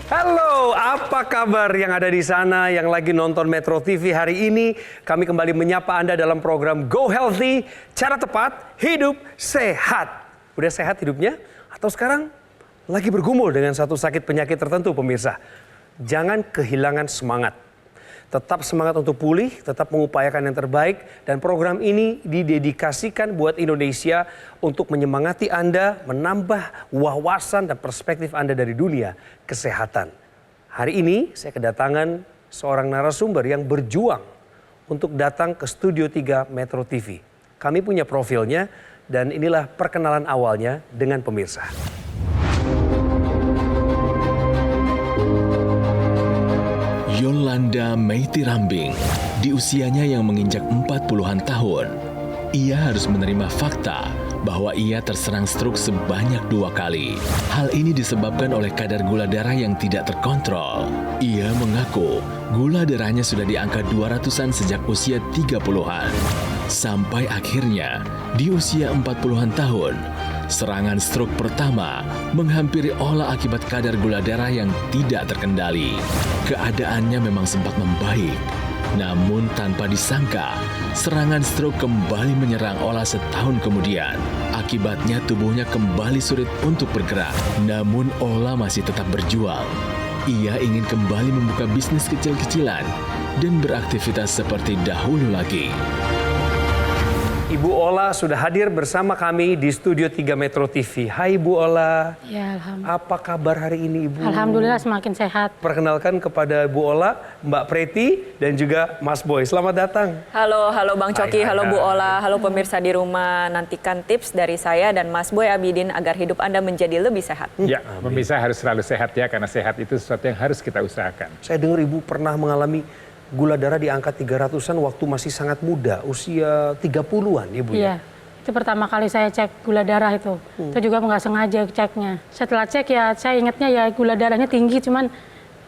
Halo, apa kabar yang ada di sana yang lagi nonton Metro TV hari ini? Kami kembali menyapa Anda dalam program Go Healthy, cara tepat hidup sehat. Udah sehat hidupnya? Atau sekarang lagi bergumul dengan satu sakit penyakit tertentu pemirsa? Jangan kehilangan semangat. Tetap semangat untuk pulih, tetap mengupayakan yang terbaik. Dan program ini didedikasikan buat Indonesia untuk menyemangati Anda, menambah wawasan dan perspektif Anda dari dunia kesehatan. Hari ini saya kedatangan seorang narasumber yang berjuang untuk datang ke Studio 3 Metro TV. Kami punya profilnya dan inilah perkenalan awalnya dengan pemirsa. Yolanda Meiti Rambing, di usianya yang menginjak 40-an tahun, ia harus menerima fakta bahwa ia terserang stroke sebanyak 2 kali. Hal ini disebabkan oleh kadar gula darah yang tidak terkontrol. Ia mengaku gula darahnya sudah di angka 200-an sejak usia 30-an. Sampai akhirnya, di usia 40-an tahun, serangan stroke pertama menghampiri Ola akibat kadar gula darah yang tidak terkendali. Keadaannya memang sempat membaik, namun tanpa disangka, serangan stroke kembali menyerang Ola setahun kemudian. Akibatnya tubuhnya kembali sulit untuk bergerak, namun Ola masih tetap berjuang. Ia ingin kembali membuka bisnis kecil-kecilan dan beraktivitas seperti dahulu lagi. Ibu Ola sudah hadir bersama kami di Studio 3 Metro TV. Hai Ibu Ola. Ya, alhamdulillah. Apa kabar hari ini Ibu? Alhamdulillah semakin sehat. Perkenalkan kepada Bu Ola, Mbak Preti dan juga Mas Boy. Selamat datang. Halo Bang Coki, Hai. halo Bu Ola, halo pemirsa di rumah. Nantikan tips dari saya dan Mas Boy Abidin agar hidup Anda menjadi lebih sehat. Ya, pemirsa harus selalu sehat ya, karena sehat itu sesuatu yang harus kita usahakan. Saya dengar Ibu pernah mengalami gula darah di angka 300-an waktu masih sangat muda, usia 30-an Ibu ya? Iya, itu pertama kali saya cek gula darah itu. Itu juga nggak sengaja ceknya. Setelah cek ya saya ingatnya ya gula darahnya tinggi, cuman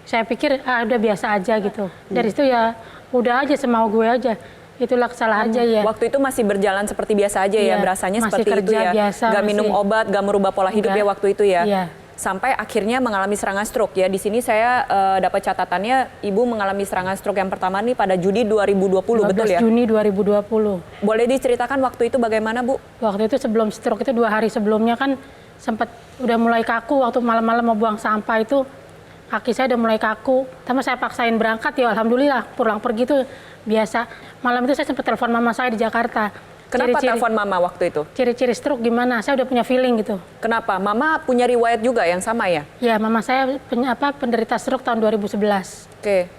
saya pikir udah biasa aja gitu. Dari situ ya udah aja semau gue aja. Itulah kesalahannya ya. Waktu itu masih berjalan seperti biasa aja ya, Iya, berasanya masih seperti itu kerja ya. biasa, Gak minum masih. obat, gak merubah pola hidup ya waktu itu ya. Iya. Sampai akhirnya mengalami serangan stroke ya. Di sini saya dapat catatannya Ibu mengalami serangan stroke yang pertama nih pada Juni 2020, betul ya? 12 Juni 2020. Boleh diceritakan waktu itu bagaimana Bu? Waktu itu sebelum stroke itu 2 hari sebelumnya kan sempat udah mulai kaku waktu malam-malam mau buang sampah itu kaki saya udah mulai kaku. Tapi saya paksain berangkat ya alhamdulillah pulang pergi itu biasa. Malam itu saya sempat telepon mama saya di Jakarta. Kenapa telepon Mama waktu itu? Ciri-ciri stroke gimana? Saya udah punya feeling gitu. Kenapa? Mama punya riwayat juga yang sama ya? Ya, mama saya penderita stroke tahun 2011. Oke.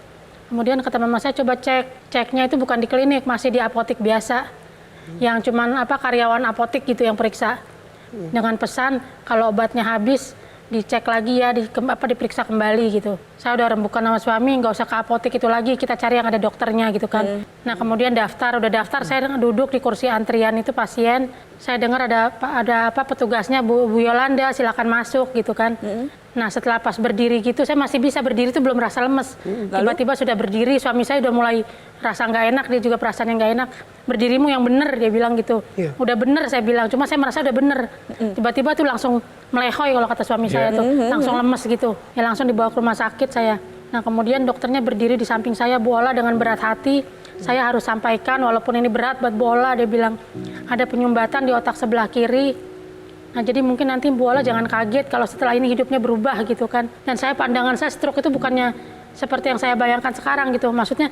Kemudian kata mama saya coba ceknya itu bukan di klinik, masih di apotik biasa. Yang cuman karyawan apotik gitu yang periksa. Dengan pesan kalau obatnya habis dicek lagi ya, diperiksa kembali gitu. Saya udah rembukan sama suami, nggak usah ke apotik itu lagi, kita cari yang ada dokternya gitu kan. Nah kemudian udah daftar, saya duduk di kursi antrian itu pasien. Saya dengar ada petugasnya Bu Yolanda, silakan masuk gitu kan. Nah setelah pas berdiri gitu, saya masih bisa berdiri itu belum rasa lemes. Tiba-tiba sudah berdiri, suami saya udah mulai rasa nggak enak, dia juga perasaan yang nggak enak. Berdirimu yang bener, dia bilang gitu. Yeah. Udah bener saya bilang, cuma saya merasa udah bener. Tiba-tiba tuh langsung melehoy kalau kata suami saya tuh, langsung lemes gitu. Ya langsung dibawa ke rumah sakit saya. Nah kemudian dokternya berdiri di samping saya, Bu Ola dengan berat hati. Saya harus sampaikan walaupun ini berat buat Bu Ola, dia bilang ada penyumbatan di otak sebelah kiri. Nah jadi mungkin nanti Bu Ola jangan kaget kalau setelah ini hidupnya berubah gitu kan. Dan pandangan saya stroke itu bukannya seperti yang saya bayangkan sekarang gitu. Maksudnya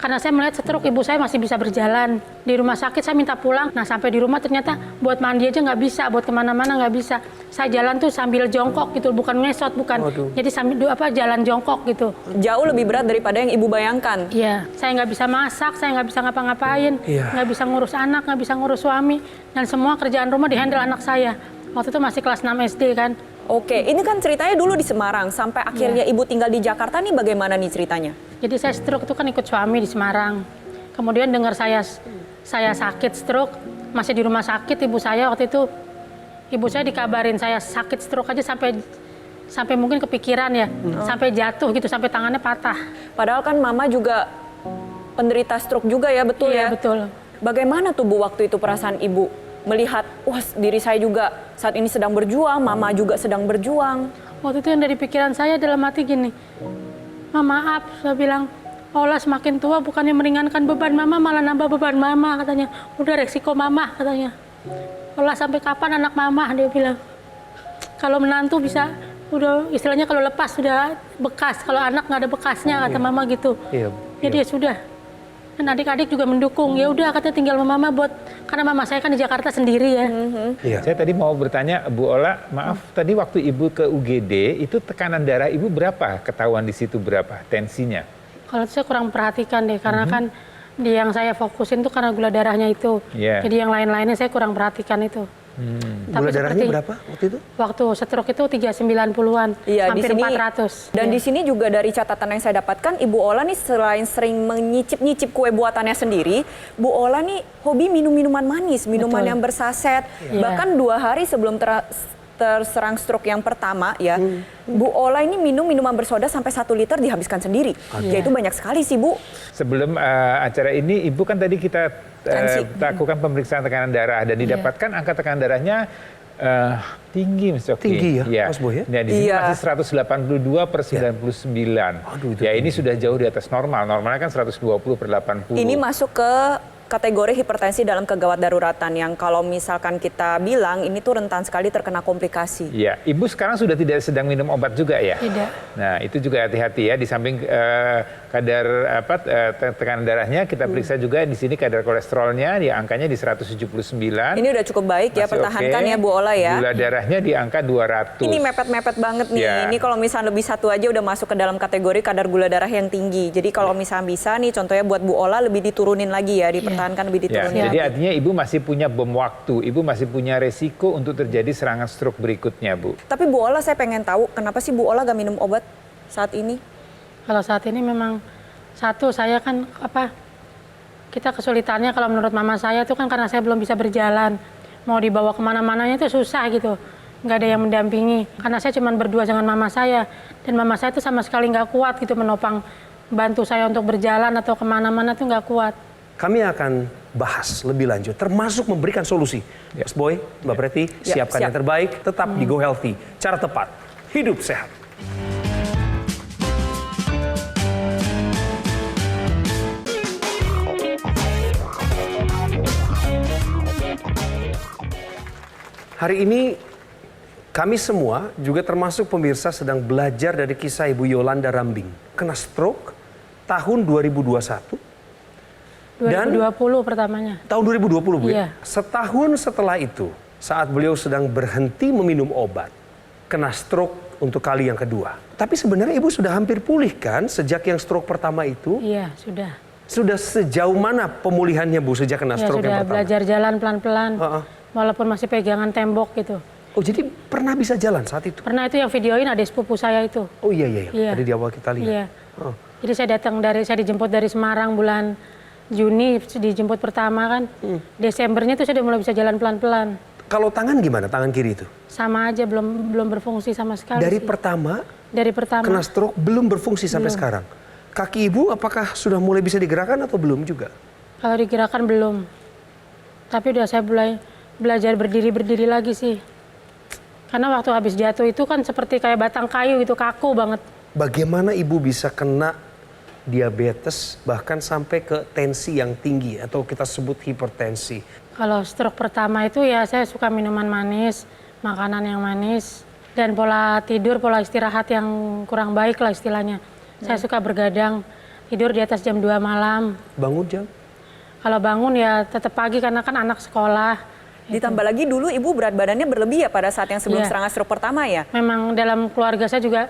karena saya melihat stroke ibu saya masih bisa berjalan. Di rumah sakit saya minta pulang. Nah sampai di rumah ternyata buat mandi aja nggak bisa, buat kemana-mana nggak bisa. Saya jalan tuh sambil jongkok gitu, bukan ngesot, bukan. Waduh. Jadi sambil jalan jongkok gitu. Jauh lebih berat daripada yang ibu bayangkan. Iya, saya nggak bisa masak, saya nggak bisa ngapa-ngapain, nggak bisa ngurus anak, nggak bisa ngurus suami, dan semua kerjaan rumah dihandle anak saya. Waktu itu masih kelas 6 SD kan. Oke, ini kan ceritanya dulu di Semarang, sampai akhirnya ibu tinggal di Jakarta nih bagaimana nih ceritanya? Jadi saya stroke itu kan ikut suami di Semarang. Kemudian dengar saya sakit stroke, masih di rumah sakit ibu saya waktu itu. Ibu saya dikabarin saya sakit stroke aja sampai mungkin kepikiran ya, sampai jatuh gitu, sampai tangannya patah. Padahal kan mama juga penderita stroke juga ya, betul ya? Iya, betul. Bagaimana tuh Bu waktu itu perasaan ibu? melihat, wah diri saya juga saat ini sedang berjuang, mama juga sedang berjuang? Waktu itu yang dari pikiran saya dalam hati gini, maaf, saya bilang, Ola semakin tua bukannya meringankan beban mama, malah nambah beban mama katanya. Udah resiko mama katanya. Ola sampai kapan anak mama, dia bilang. Kalau menantu bisa, udah istilahnya kalau lepas sudah bekas, kalau anak nggak ada bekasnya kata mama gitu. Iya. Jadi ya sudah. Dan adik-adik juga mendukung. Ya udah katanya tinggal sama mama buat karena mama saya kan di Jakarta sendiri ya. Iya. Saya tadi mau bertanya, Bu Ola, maaf, tadi waktu Ibu ke UGD, itu tekanan darah Ibu berapa? Ketahuan di situ berapa tensinya? Kalau itu saya kurang perhatikan deh, karena kan di yang saya fokusin tuh karena gula darahnya itu. Iya. Jadi yang lain-lainnya saya kurang perhatikan itu. Gula darahnya berapa waktu itu? Waktu stroke itu 390-an, Iya, hampir di sini 400. Dan Iya. di sini juga dari catatan yang saya dapatkan, Ibu Ola nih selain sering menyicip-nyicip kue buatannya sendiri, Bu Ola nih hobi minum minuman manis, minuman Betul. yang bersaset. Iya. Bahkan 2 hari sebelum terserang stroke yang pertama ya, Bu Ola ini minum minuman bersoda sampai 1 liter dihabiskan sendiri. Ya itu banyak sekali sih Bu. Sebelum acara ini, Ibu kan tadi kita lakukan pemeriksaan tekanan darah dan didapatkan angka tekanan darahnya tinggi, Mas Coki. Tinggi ya, Mas Boy ya? Nah, di sini Iya. masih 182/99. Aduh, itu Ya ini tinggi. sudah jauh di atas normal. Normalnya kan 120/80. Ini masuk ke kategori hipertensi dalam kegawat daruratan yang kalau misalkan kita bilang ini tuh rentan sekali terkena komplikasi. Ya, Ibu sekarang sudah tidak sedang minum obat juga ya? Tidak. Nah, itu juga hati-hati ya. Di samping kadar tekanan darahnya, kita periksa juga di sini kadar kolesterolnya, di angkanya di 179. Ini udah cukup baik ya, Masih pertahankan oke. ya Bu Ola ya. Gula darahnya di angka 200. Ini mepet-mepet banget nih. Ya. Ini kalau misalnya lebih 1 aja udah masuk ke dalam kategori kadar gula darah yang tinggi. Jadi kalau misalnya bisa nih, contohnya buat Bu Ola lebih diturunin lagi ya, dipertahankan lebih Ya, diturunin. jadi artinya Ibu masih punya bom waktu, Ibu masih punya resiko untuk terjadi serangan stroke berikutnya, Bu. Tapi Bu Ola saya pengen tahu kenapa sih Bu Ola gak minum obat saat ini? Kalau saat ini memang satu saya kan kita kesulitannya kalau menurut mama saya itu kan karena saya belum bisa berjalan, mau dibawa kemana-mananya itu susah gitu, nggak ada yang mendampingi karena saya cuma berdua dengan mama saya dan mama saya itu sama sekali nggak kuat gitu menopang bantu saya untuk berjalan atau kemana-mana tuh nggak kuat. Kami akan bahas lebih lanjut, termasuk memberikan solusi. Mas Boy, Mbak Preti, Ya, siapkan siap. yang terbaik, tetap di Go Healthy. Cara tepat, hidup sehat. Hari ini kami semua juga termasuk pemirsa sedang belajar dari kisah Ibu Yolanda Rambing. Kena stroke tahun 2021. 2020 pertamanya. Tahun 2020, Bu ya? Iya. Setahun setelah itu, saat beliau sedang berhenti meminum obat, kena stroke untuk kali yang kedua. Tapi sebenarnya Ibu sudah hampir pulih kan sejak yang stroke pertama itu? Iya sudah. Sudah sejauh mana pemulihannya, Bu, sejak kena Ya stroke yang sudah pertama? belajar jalan pelan-pelan, Heeh. walaupun masih pegangan tembok gitu. Oh, jadi pernah bisa jalan saat itu? Pernah itu yang videoin adik sepupu saya itu. Oh iya, iya. Iya. Tadi di awal kita lihat. Iya. Oh. Jadi saya dijemput dari Semarang bulan Juni, dijemput pertama kan. Desembernya itu saya udah mulai bisa jalan pelan-pelan. Kalau tangan gimana, tangan kiri itu? Sama aja belum berfungsi sama sekali. Dari sih. dari pertama. kena stroke belum berfungsi sampai Belum. sekarang. Kaki Ibu apakah sudah mulai bisa digerakkan atau belum juga? Kalau digerakkan belum. Tapi udah saya mulai belajar berdiri lagi sih. Karena waktu habis jatuh itu kan seperti kayak batang kayu gitu, kaku banget. Bagaimana Ibu bisa kena diabetes bahkan sampai ke tensi yang tinggi atau kita sebut hipertensi? Kalau stroke pertama itu ya saya suka minuman manis, makanan yang manis, dan pola tidur, pola istirahat yang kurang baik lah istilahnya. Saya suka bergadang, tidur di atas jam 2 malam. Bangun jam? Kalau bangun ya tetap pagi karena kan anak sekolah. Ditambah lagi dulu Ibu berat badannya berlebih ya pada saat yang sebelum Iya. serangan stroke pertama ya? Memang dalam keluarga saya juga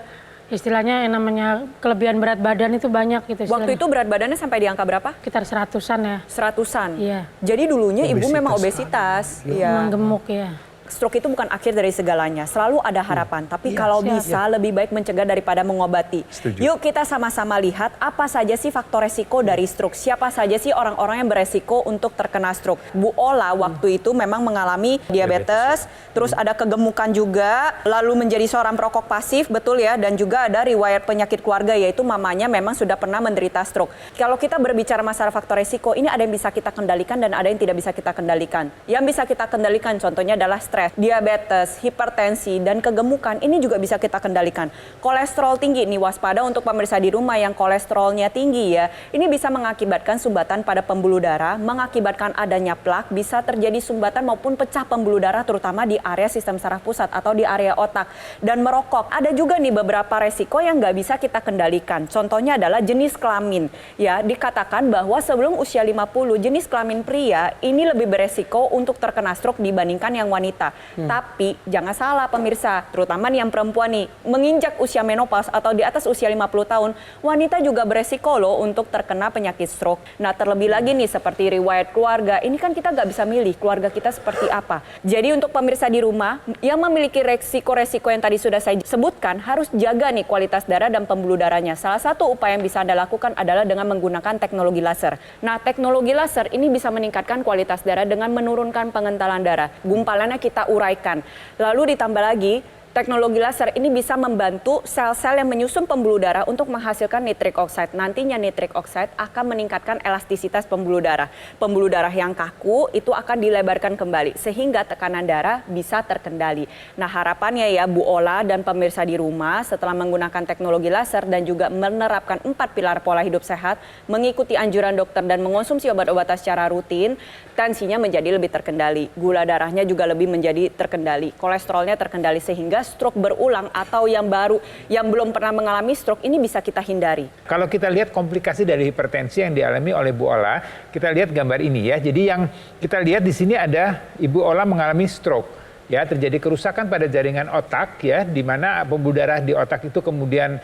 istilahnya yang namanya kelebihan berat badan itu banyak gitu. Waktu itu berat badannya sampai di angka berapa? sekitar 100-an ya. 100-an. Iya. Jadi dulunya Ibu Obesitas memang obesitas. Memang gemuk ya. stroke itu bukan akhir dari segalanya. Selalu ada harapan. Tapi kalau bisa lebih baik mencegah daripada mengobati. Setuju. Yuk kita sama-sama lihat apa saja sih faktor resiko dari stroke. Siapa saja sih orang-orang yang beresiko untuk terkena stroke. Bu Ola waktu itu memang mengalami diabetes, terus ada kegemukan juga, lalu menjadi seorang perokok pasif, betul ya, dan juga ada riwayat penyakit keluarga, yaitu mamanya memang sudah pernah menderita stroke. Kalau kita berbicara masalah faktor resiko, ini ada yang bisa kita kendalikan dan ada yang tidak bisa kita kendalikan. Yang bisa kita kendalikan contohnya adalah stres, diabetes, hipertensi, dan kegemukan. Ini juga bisa kita kendalikan. Kolesterol tinggi, nih waspada untuk pemirsa di rumah yang kolesterolnya tinggi ya. Ini bisa mengakibatkan sumbatan pada pembuluh darah, mengakibatkan adanya plak, bisa terjadi sumbatan maupun pecah pembuluh darah terutama di area sistem saraf pusat atau di area otak. Dan merokok, ada juga nih beberapa resiko yang nggak bisa kita kendalikan. Contohnya adalah jenis kelamin. Ya, dikatakan bahwa sebelum usia 50, jenis kelamin pria ini lebih beresiko untuk terkena stroke dibandingkan yang wanita. Tapi jangan salah pemirsa, terutama nih yang perempuan nih, menginjak usia menopause atau di atas usia 50 tahun, wanita juga beresiko loh untuk terkena penyakit stroke. Nah, terlebih lagi nih seperti riwayat keluarga, ini kan kita nggak bisa milih keluarga kita seperti apa. Jadi untuk pemirsa di rumah yang memiliki resiko-resiko yang tadi sudah saya sebutkan, harus jaga nih kualitas darah dan pembuluh darahnya. Salah satu upaya yang bisa Anda lakukan adalah dengan menggunakan teknologi laser. Nah, teknologi laser ini bisa meningkatkan kualitas darah dengan menurunkan pengentalan darah. Gumpalannya kita uraikan. Lalu ditambah lagi, teknologi laser ini bisa membantu sel-sel yang menyusun pembuluh darah untuk menghasilkan nitric oxide. Nantinya nitric oxide akan meningkatkan elastisitas pembuluh darah. Pembuluh darah yang kaku itu akan dilebarkan kembali sehingga tekanan darah bisa terkendali. Nah, harapannya ya Bu Ola dan pemirsa di rumah setelah menggunakan teknologi laser dan juga menerapkan 4 pilar pola hidup sehat, mengikuti anjuran dokter dan mengonsumsi obat-obatan secara rutin, tensinya menjadi lebih terkendali. Gula darahnya juga lebih menjadi terkendali. Kolesterolnya terkendali sehingga stroke berulang atau yang baru yang belum pernah mengalami stroke ini bisa kita hindari. Kalau kita lihat komplikasi dari hipertensi yang dialami oleh Bu Ola, kita lihat gambar ini ya. Jadi yang kita lihat di sini ada Ibu Ola mengalami stroke. Ya, terjadi kerusakan pada jaringan otak ya, di mana pembuluh darah di otak itu kemudian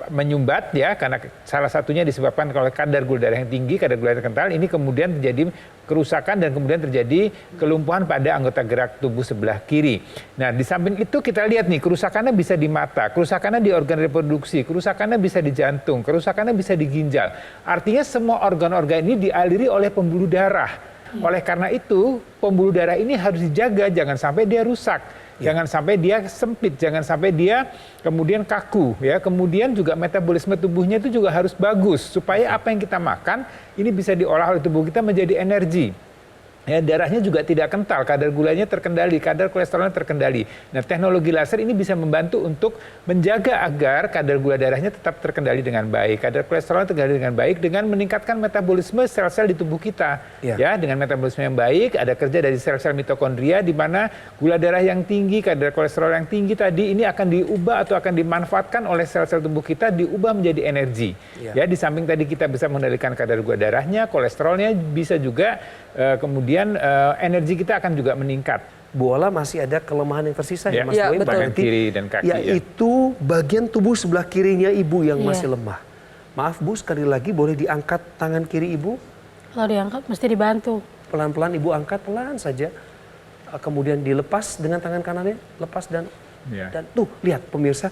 menyumbat ya, karena salah satunya disebabkan oleh kadar gula darah yang tinggi, kadar gula darah kental. Ini kemudian terjadi kerusakan dan kemudian terjadi kelumpuhan pada anggota gerak tubuh sebelah kiri. Nah, di samping itu kita lihat nih, kerusakannya bisa di mata, kerusakannya di organ reproduksi, kerusakannya bisa di jantung, kerusakannya bisa di ginjal. Artinya semua organ-organ ini dialiri oleh pembuluh darah. Oleh karena itu, pembuluh darah ini harus dijaga, jangan sampai dia rusak, jangan sampai dia sempit, jangan sampai dia kemudian kaku, ya. Kemudian juga metabolisme tubuhnya itu juga harus bagus, supaya apa yang kita makan ini bisa diolah oleh tubuh kita menjadi energi. Ya, darahnya juga tidak kental, kadar gulanya terkendali, kadar kolesterolnya terkendali. Nah, teknologi laser ini bisa membantu untuk menjaga agar kadar gula darahnya tetap terkendali dengan baik, kadar kolesterolnya terkendali dengan baik, dengan meningkatkan metabolisme sel-sel di tubuh kita. Ya, dengan metabolisme yang baik, ada kerja dari sel-sel mitokondria di mana gula darah yang tinggi, kadar kolesterol yang tinggi tadi ini akan diubah atau akan dimanfaatkan oleh sel-sel tubuh kita, diubah menjadi energi. Ya, di samping tadi kita bisa mengendalikan kadar gula darahnya, kolesterolnya, bisa juga kemudian energi kita akan juga meningkat. Bu Ola masih ada kelemahan yang tersisa ya, Mas Ya, Boy? betul. Bagian kiri dan kaki. Yaitu bagian tubuh sebelah kirinya ibu yang masih lemah. Maaf Bu, sekali lagi boleh diangkat tangan kiri ibu? Kalau diangkat mesti dibantu. Pelan-pelan ibu angkat, pelan saja. Kemudian dilepas dengan tangan kanannya, lepas dan tuh lihat pemirsa,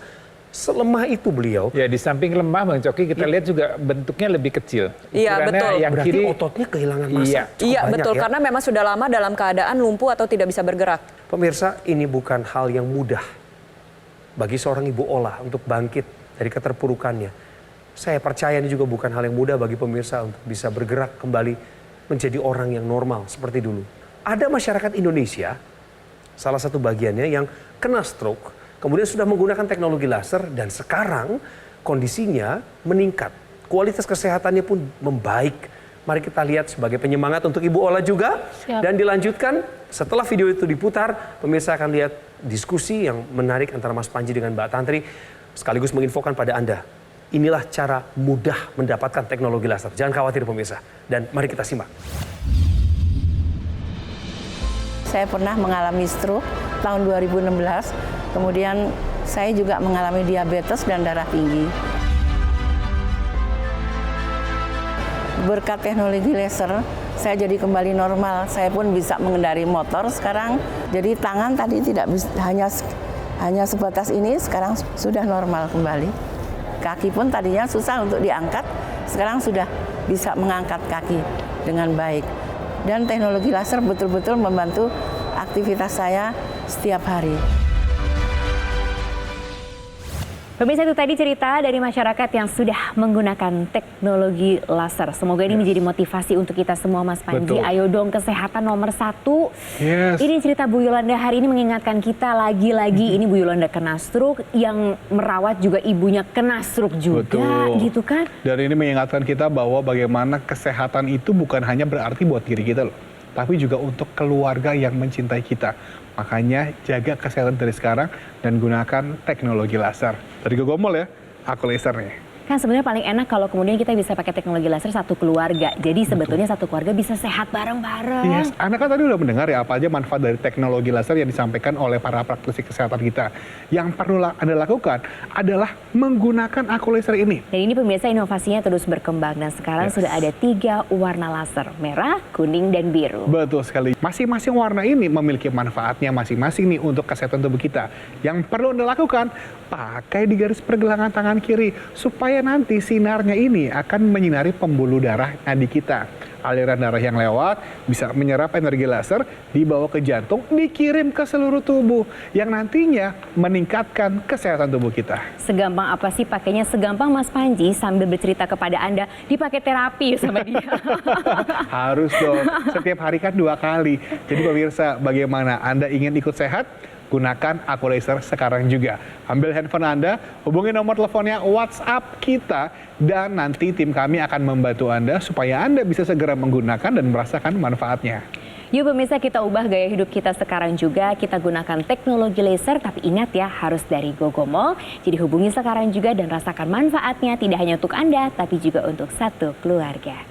selemah itu beliau. Ya, di samping lemah Bang Coki, kita lihat juga bentuknya lebih kecil. Iya, Ukurannya betul. Yang Berarti kiri ototnya kehilangan massa. Iya, banyak betul. ya. Karena memang sudah lama dalam keadaan lumpuh atau tidak bisa bergerak. Pemirsa, ini bukan hal yang mudah bagi seorang Ibu Ola untuk bangkit dari keterpurukannya. Saya percaya ini juga bukan hal yang mudah bagi pemirsa untuk bisa bergerak kembali menjadi orang yang normal seperti dulu. Ada masyarakat Indonesia, salah satu bagiannya yang kena stroke, kemudian sudah menggunakan teknologi laser dan sekarang kondisinya meningkat. Kualitas kesehatannya pun membaik. Mari kita lihat sebagai penyemangat untuk Ibu Ola juga. Siap. Dan dilanjutkan setelah video itu diputar, pemirsa akan lihat diskusi yang menarik antara Mas Panji dengan Mbak Tantri. Sekaligus menginfokan pada Anda, inilah cara mudah mendapatkan teknologi laser. Jangan khawatir pemirsa. Dan mari kita simak. Saya pernah mengalami stroke tahun 2016. Kemudian saya juga mengalami diabetes dan darah tinggi. Berkat teknologi laser, saya jadi kembali normal. Saya pun bisa mengendarai motor sekarang. Jadi tangan tadi tidak bisa, hanya sebatas ini, sekarang sudah normal kembali. Kaki pun tadinya susah untuk diangkat, sekarang sudah bisa mengangkat kaki dengan baik. Dan teknologi laser betul-betul membantu aktivitas saya setiap hari. Pemirsa, itu tadi cerita dari masyarakat yang sudah menggunakan teknologi laser. Semoga ini menjadi motivasi untuk kita semua, Mas Panji. Betul. Ayo dong, kesehatan nomor 1. Yes. Ini cerita Bu Yolanda hari ini mengingatkan kita lagi-lagi ini Bu Yolanda kena stroke, yang merawat juga ibunya kena stroke juga, Betul. gitu kan? Dan ini mengingatkan kita bahwa bagaimana kesehatan itu bukan hanya berarti buat diri kita loh, tapi juga untuk keluarga yang mencintai kita. Makanya jaga kesehatan dari sekarang dan gunakan teknologi laser. Dari Gogomol ya, aku laser nih. Kan sebenarnya paling enak kalau kemudian kita bisa pakai teknologi laser satu keluarga. Jadi sebetulnya satu keluarga bisa sehat bareng-bareng. Yes, Anda kan tadi udah mendengar ya apa aja manfaat dari teknologi laser yang disampaikan oleh para praktisi kesehatan kita. Yang perlu Anda lakukan adalah menggunakan aku laser ini. Dan ini pemirsa, inovasinya terus berkembang. Dan sekarang sudah ada 3 warna laser. Merah, kuning, dan biru. Betul sekali. Masing-masing warna ini memiliki manfaatnya masing-masing nih untuk kesehatan tubuh kita. Yang perlu Anda lakukan, pakai di garis pergelangan tangan kiri supaya nanti sinarnya ini akan menyinari pembuluh darah nadi kita. Aliran darah yang lewat bisa menyerap energi laser, dibawa ke jantung, dikirim ke seluruh tubuh yang nantinya meningkatkan kesehatan tubuh kita. Segampang apa sih pakainya? Segampang Mas Panji sambil bercerita kepada Anda dipakai terapi sama dia. Harus dong, setiap hari kan 2 kali. Jadi pemirsa, bagaimana Anda ingin ikut sehat? Gunakan aku laser sekarang juga. Ambil handphone Anda, hubungi nomor teleponnya, WhatsApp kita, dan nanti tim kami akan membantu Anda supaya Anda bisa segera menggunakan dan merasakan manfaatnya. Yuk pemirsa, kita ubah gaya hidup kita sekarang juga. Kita gunakan teknologi laser, tapi ingat ya, harus dari Gogomol. Jadi hubungi sekarang juga dan rasakan manfaatnya, tidak hanya untuk Anda, tapi juga untuk satu keluarga.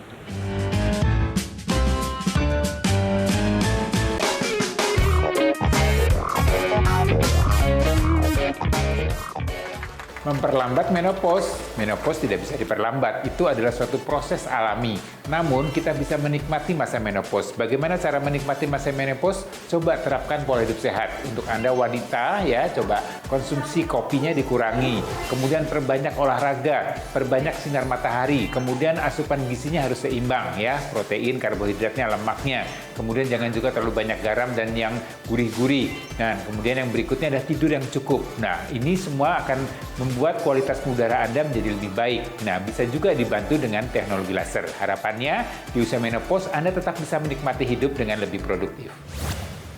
Memperlambat menopause. Menopause tidak bisa diperlambat. Itu adalah suatu proses alami. Namun kita bisa menikmati masa menopause. Bagaimana cara menikmati masa menopause? Coba terapkan pola hidup sehat. Untuk Anda wanita ya, coba konsumsi kopinya dikurangi. Kemudian perbanyak olahraga, perbanyak sinar matahari. Kemudian asupan gizinya harus seimbang ya, protein, karbohidratnya, lemaknya. Kemudian jangan juga terlalu banyak garam dan yang gurih-gurih. Nah, kemudian yang berikutnya adalah tidur yang cukup. Nah, ini semua akan membuat kualitas udara Anda menjadi lebih baik. Nah, bisa juga dibantu dengan teknologi laser. Harapannya, di usia menopause Anda tetap bisa menikmati hidup dengan lebih produktif.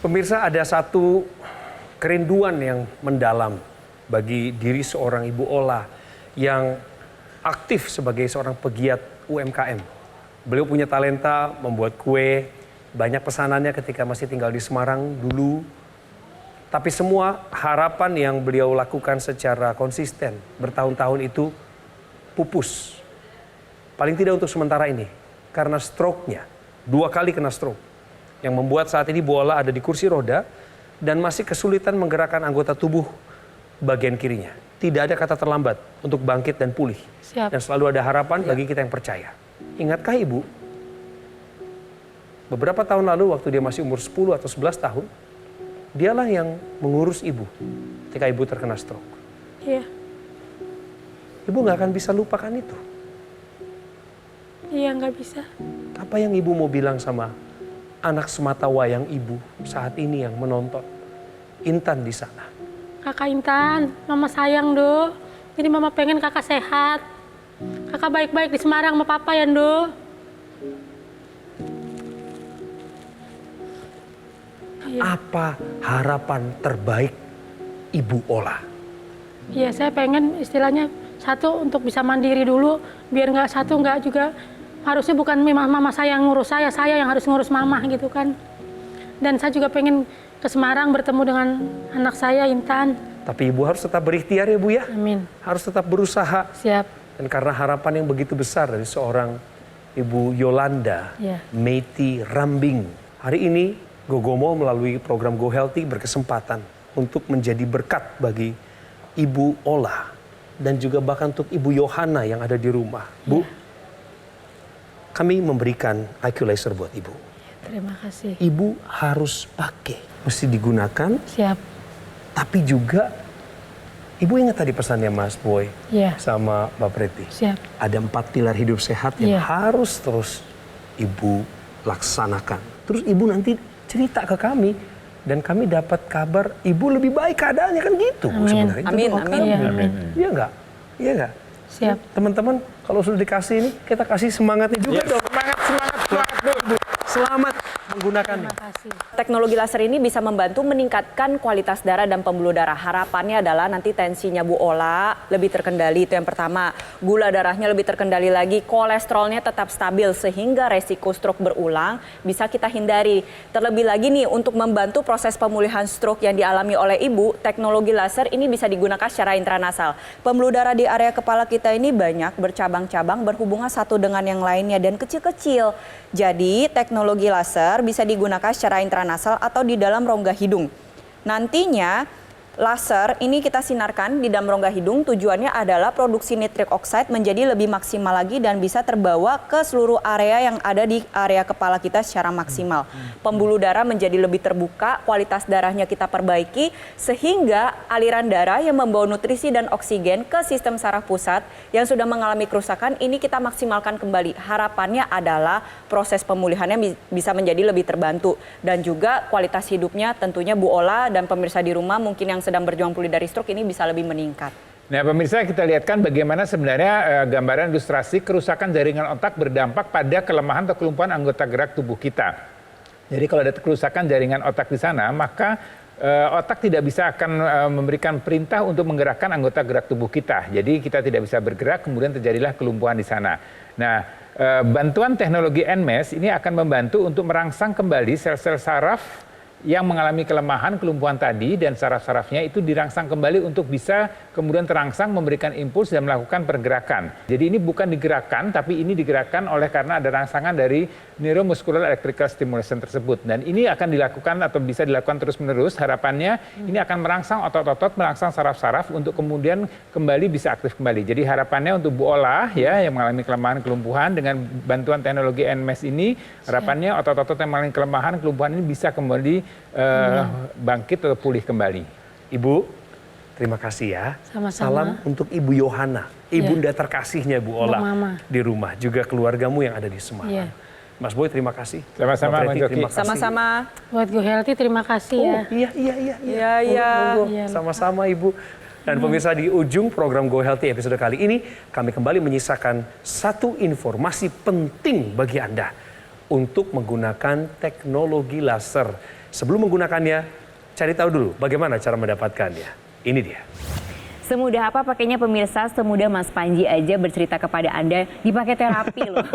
Pemirsa, ada satu kerinduan yang mendalam bagi diri seorang Ibu Ola yang aktif sebagai seorang pegiat UMKM. Beliau punya talenta membuat kue, banyak pesanannya ketika masih tinggal di Semarang dulu. Tapi semua harapan yang beliau lakukan secara konsisten bertahun-tahun itu pupus. Paling tidak untuk sementara ini. Karena stroke-nya, 2 kali kena stroke. Yang membuat saat ini Bu Ola ada di kursi roda dan masih kesulitan menggerakkan anggota tubuh bagian kirinya. Tidak ada kata terlambat untuk bangkit dan pulih. Siap. Dan selalu ada harapan bagi kita yang percaya. Ingatkah Ibu, beberapa tahun lalu waktu dia masih umur 10 atau 11 tahun, dialah yang mengurus Ibu ketika Ibu terkena stroke. Iya, Ibu nggak akan bisa lupakan itu. iya nggak bisa. Apa yang Ibu mau bilang sama anak semata wayang Ibu saat ini yang menonton? Intan di sana. Kakak Intan, Mama sayang, Do. Jadi Mama pengen kakak sehat. Kakak baik-baik di Semarang sama Papa ya, Do. Apa harapan terbaik Ibu Ola? Iya, saya pengen istilahnya satu untuk bisa mandiri dulu, biar nggak juga harusnya bukan mama saya yang ngurus saya yang harus ngurus mama gitu kan. Dan saya juga pengen ke Semarang bertemu dengan anak saya Intan. Tapi Ibu harus tetap berikhtiar ya Bu ya. Amin. Harus tetap berusaha. Siap. Dan karena harapan yang begitu besar dari seorang Ibu Yolanda Ya. Meiti Rambing. Hari ini Gogomol melalui program Go Healthy berkesempatan untuk menjadi berkat bagi Ibu Ola dan juga bahkan untuk Ibu Yohana yang ada di rumah. Bu, kami memberikan IQ Laser buat Ibu. Terima kasih. Ibu harus pakai, mesti digunakan, Siap. tapi juga Ibu ingat tadi pesannya Mas Boy Iya. sama Mbak Preti. Siap. Ada 4 pilar hidup sehat yang Iya. harus terus Ibu laksanakan. Terus Ibu nanti cerita ke kami dan kami dapat kabar Ibu lebih baik keadaannya, kan gitu Bu, Amin. sebenarnya. Itu Amin, doa amin. kami. Iya. Amin. Iya nggak? Iya nggak? Siap. Teman-teman kalau sudah dikasih ini kita kasih semangatnya juga dong. Semangat, Bu. Selamat menggunakannya. Terima kasih. Teknologi laser ini bisa membantu meningkatkan kualitas darah dan pembuluh darah. Harapannya adalah nanti tensinya Bu Ola lebih terkendali, itu yang pertama. Gula darahnya lebih terkendali lagi, kolesterolnya tetap stabil sehingga resiko stroke berulang bisa kita hindari. Terlebih lagi nih untuk membantu proses pemulihan stroke yang dialami oleh Ibu, teknologi laser ini bisa digunakan secara intranasal. Pembuluh darah di area kepala kita ini banyak bercabang-cabang berhubungan satu dengan yang lainnya dan kecil-kecil. Jadi teknologi laser bisa digunakan secara intranasal atau di dalam rongga hidung. Nantinya laser ini kita sinarkan di dalam rongga hidung, tujuannya adalah produksi nitric oxide menjadi lebih maksimal lagi dan bisa terbawa ke seluruh area yang ada di area kepala kita secara maksimal. Pembuluh darah menjadi lebih terbuka, kualitas darahnya kita perbaiki sehingga aliran darah yang membawa nutrisi dan oksigen ke sistem saraf pusat yang sudah mengalami kerusakan ini kita maksimalkan kembali. Harapannya adalah proses pemulihannya bisa menjadi lebih terbantu dan juga kualitas hidupnya tentunya Bu Ola dan pemirsa di rumah mungkin yang sedang berjuang pulih dari stroke ini bisa lebih meningkat. Nah pemirsa, kita lihatkan bagaimana sebenarnya gambaran ilustrasi kerusakan jaringan otak berdampak pada kelemahan atau kelumpuhan anggota gerak tubuh kita. Jadi kalau ada kerusakan jaringan otak di sana, maka otak tidak bisa akan memberikan perintah untuk menggerakkan anggota gerak tubuh kita. Jadi kita tidak bisa bergerak, kemudian terjadilah kelumpuhan di sana. Nah, bantuan teknologi NMES ini akan membantu untuk merangsang kembali sel-sel saraf yang mengalami kelemahan, kelumpuhan tadi dan saraf-sarafnya itu dirangsang kembali untuk bisa kemudian terangsang memberikan impuls dan melakukan pergerakan. Jadi ini bukan digerakkan, tapi ini digerakkan oleh karena ada rangsangan dari neuromuscular electrical stimulation tersebut. Dan ini akan dilakukan atau bisa dilakukan terus-menerus. Harapannya ini akan merangsang otot-otot, merangsang saraf-saraf untuk kemudian kembali bisa aktif kembali. Jadi harapannya untuk Bu Ola ya yang mengalami kelemahan, kelumpuhan dengan bantuan teknologi NMES ini, harapannya otot-otot yang mengalami kelemahan, kelumpuhan ini bisa kembali bangkit atau pulih kembali. Ibu, terima kasih ya. Sama-sama. Salam untuk Ibu Yohana, ibunda terkasihnya Bu Ola Mama. di rumah, juga keluargamu yang ada di Semarang. Iya. Mas Boy, terima kasih. Sama-sama, Mbak Preti, Bang Joki. terima kasih. Sama-sama. Buat Go Healthy terima kasih ya. Oh, iya. Iya, iya. Monggo. Iya. Sama-sama Ibu. Dan pemirsa, di ujung program Go Healthy episode kali ini, kami kembali menyisakan satu informasi penting bagi Anda untuk menggunakan teknologi laser. Sebelum menggunakannya, cari tahu dulu bagaimana cara mendapatkannya. Ini dia. Semudah apa pakainya pemirsa, semudah Mas Panji aja bercerita kepada Anda dipakai terapi loh.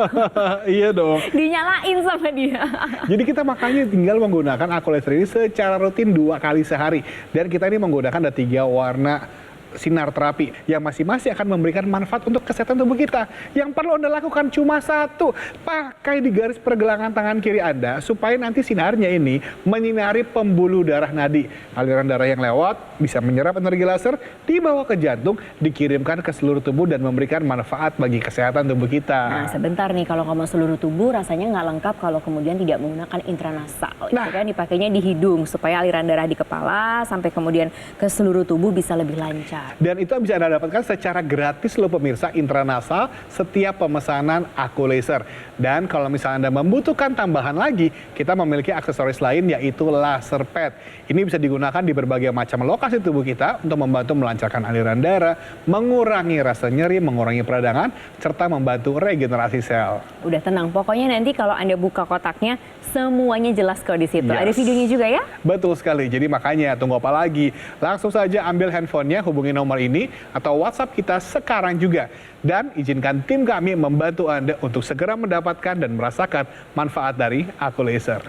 Iya dong. Dinyalain sama dia. Jadi kita makanya tinggal menggunakan Aku Laser ini secara rutin 2 kali sehari. Dan kita ini menggunakan ada 3 warna sinar terapi yang masing-masing akan memberikan manfaat untuk kesehatan tubuh kita. Yang perlu Anda lakukan cuma satu, pakai di garis pergelangan tangan kiri Anda supaya nanti sinarnya ini menyinari pembuluh darah nadi. Aliran darah yang lewat bisa menyerap energi laser, dibawa ke jantung, dikirimkan ke seluruh tubuh dan memberikan manfaat bagi kesehatan tubuh kita. Nah sebentar nih, kalau ngomong seluruh tubuh rasanya nggak lengkap kalau kemudian tidak menggunakan intranasal. Nah. Itu kan dipakainya di hidung supaya aliran darah di kepala sampai kemudian ke seluruh tubuh bisa lebih lancar. Dan itu bisa Anda dapatkan secara gratis loh pemirsa, intranasal setiap pemesanan Aku Laser. Dan kalau misalnya Anda membutuhkan tambahan lagi, kita memiliki aksesoris lain yaitu laser pad. Ini bisa digunakan di berbagai macam lokasi tubuh kita untuk membantu melancarkan aliran darah, mengurangi rasa nyeri, mengurangi peradangan, serta membantu regenerasi sel. Udah tenang, pokoknya nanti kalau Anda buka kotaknya semuanya jelas kok di situ. Yes. Ada videonya juga ya? Betul sekali, jadi makanya tunggu apa lagi? Langsung saja ambil handphonenya, hubungi nomor ini atau WhatsApp kita sekarang juga. Dan izinkan tim kami membantu Anda untuk segera mendapatkan dan merasakan manfaat dari Aku Laser.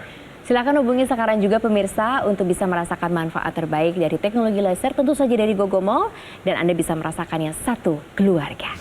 Silakan hubungi sekarang juga pemirsa untuk bisa merasakan manfaat terbaik dari teknologi laser, tentu saja dari Gogo Mall, dan Anda bisa merasakannya satu keluarga.